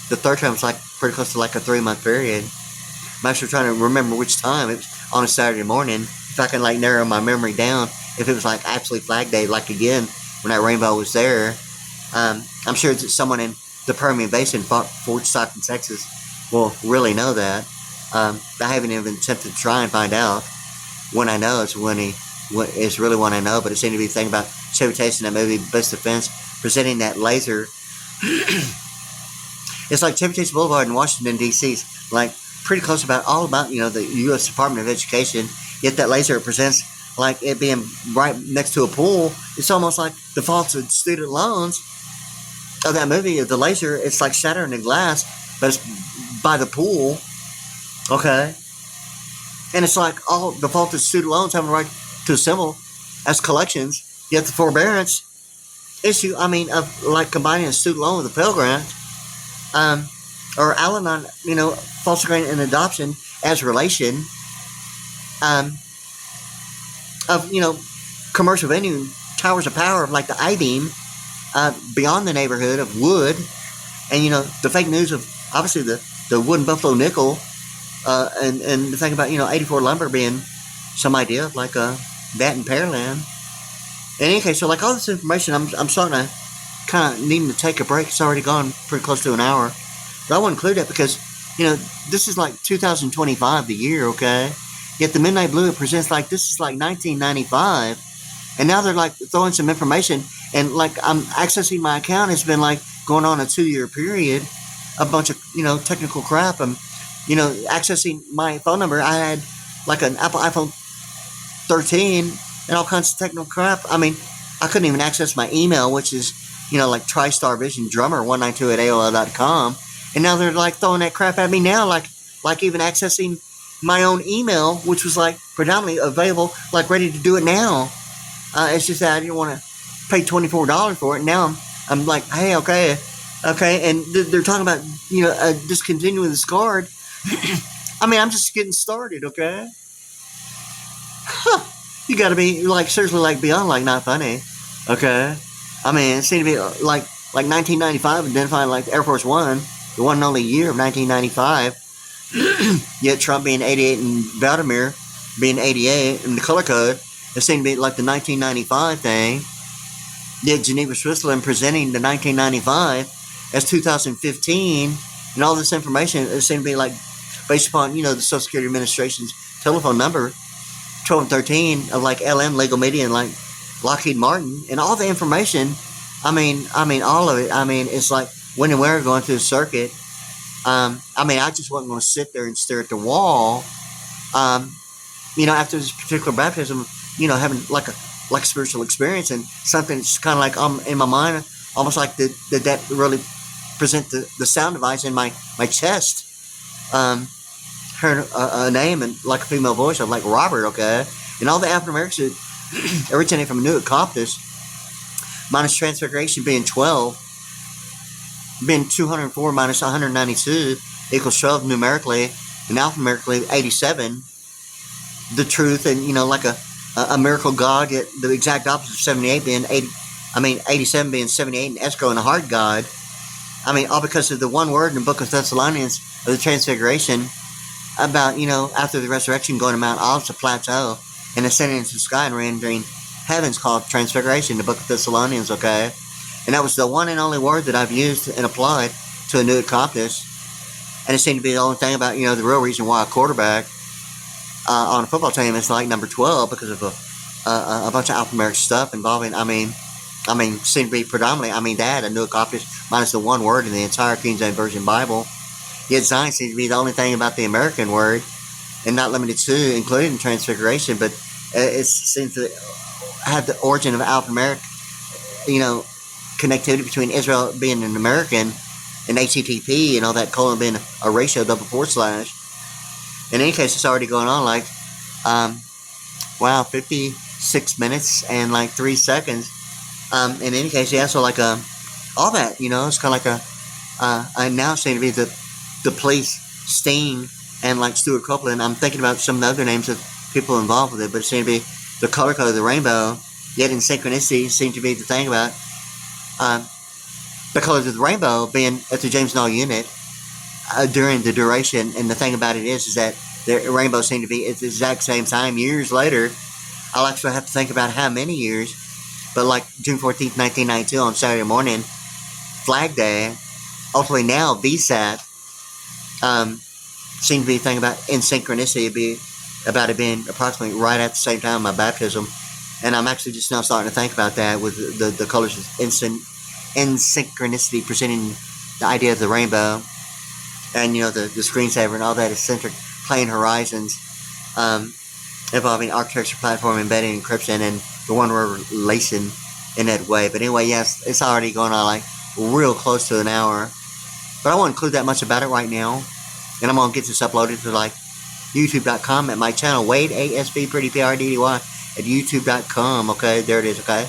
the third time was pretty close to a 3-month period. I'm actually trying to remember which time. It was on a Saturday morning. If I can narrow my memory down, if it was actually Flag Day, again, when that rainbow was there. I'm sure that someone in the Permian Basin, Fort Stockton, Texas, will really know that. I haven't even attempted to try and find out. When I know, it's it's really when I know, but it seemed to be thinking about Chevy Chase in that movie, Best Defense, presenting that laser. It's like Chevy Chase Boulevard in Washington, D.C. Pretty close all about, the U.S. Department of Education, yet that laser presents it being right next to a pool. It's almost like the faults of student loans of that movie. The laser, it's shattering the glass, but it's by the pool, okay? And it's all the fault of student loans having the right to assemble as collections, yet the forbearance issue, of combining a student loan with a Pell Grant, or Al-Anon, foster grant and adoption as relation, of, commercial venue, towers of power of the I-beam, beyond the neighborhood of Wood, and, the fake news of, obviously, the Wood and Buffalo nickel, and the thing about, 84 lumber being some idea of that in Pearland. In any case, so all this information, I'm starting to kind of needing to take a break. It's already gone pretty close to an hour. But I want to include that because, this is 2025, the year, okay? Yet the Midnight Blue, it presents this is 1995. And now they're throwing some information. And I'm accessing my account. It's been going on a 2-year period. A bunch of, technical crap. I'm, accessing my phone number. I had an Apple iPhone 13 and all kinds of technical crap. I couldn't even access my email, which is, TriStar Vision Drummer 192 at AOL.com. And now they're throwing that crap at me now, even accessing my own email, which was predominantly available, ready to do it now. It's just that I didn't want to pay $24 for it. Now I'm hey, okay, and they're talking about discontinuing this card. I'm just getting started, okay. You got to be seriously beyond not funny, okay. It seemed to be 1995, identifying Air Force One, the one and only year of 1995. Yet Trump being 88 and Vladimir being 88 in the color code, it seemed to be the 1995 thing. Yet Geneva, Switzerland presenting the 1995 as 2015, and all this information, it seemed to be based upon the Social Security Administration's telephone number 12 and 13 of LM Legal Media and Lockheed Martin, and all the information. All of it. It's when and where going through the circuit. I just wasn't going to sit there and stare at the wall. After this particular baptism, having a spiritual experience and something that's kind of in my mind, almost that really present the sound device in my chest. Heard a name and a female voice of Robert, okay, and all the African Americans that originate from Newark, Coptus, minus transfiguration being 12, being 204 minus 192 equals 12 numerically, and alphanumerically 87. The truth, and like a miracle God, yet the exact opposite of 78 being 87 being 78, and escrow and a hard God. All because of the one word in the book of Thessalonians of the transfiguration about, after the resurrection going to Mount Olives, a plateau, and ascending into the sky and re-entering heavens called transfiguration, the book of Thessalonians, okay? And that was the one and only word that I've used and applied to a new accomplice. And it seemed to be the only thing about, the real reason why a quarterback on a football team is like number 12, because of a bunch of alphanumeric stuff involving, seemed to be predominantly, that, a new accomplice, minus the one word in the entire King James Version Bible. Yet Zion seems to be the only thing about the American word, and not limited to, including transfiguration, but it seems to have the origin of alphanumeric, connectivity between Israel being an American and HTTP and all that, colon being a ratio double // In any case, it's already going on 56 minutes and 3 seconds. In any case, yeah, so all that, it's kind of I now seem to be the police, Sting, and Stuart Copeland. I'm thinking about some of the other names of people involved with it, but it seemed to be the color code of the rainbow, yet in synchronicity seemed to be the thing about the colors of the rainbow being at the James Null unit during the duration. And the thing about it is that the rainbow seemed to be at the exact same time years later. I'll actually have to think about how many years, but June 14th, 1992 on Saturday morning, Flag Day, ultimately now VSAT, seemed to be a thing about in synchronicity, about it being approximately right at the same time my baptism. And I'm actually just now starting to think about that with the colors in synchronicity, presenting the idea of the rainbow, and the screensaver and all that eccentric plane horizons, involving architecture, platform, embedding, encryption, and the one word relation in that way. But anyway, yes, it's already going on real close to an hour, but I won't include that much about it right now. And I'm going to get this uploaded to youtube.com at my channel, WadeASVPriddy, PRDDY, at youtube.com. Okay, there it is, okay?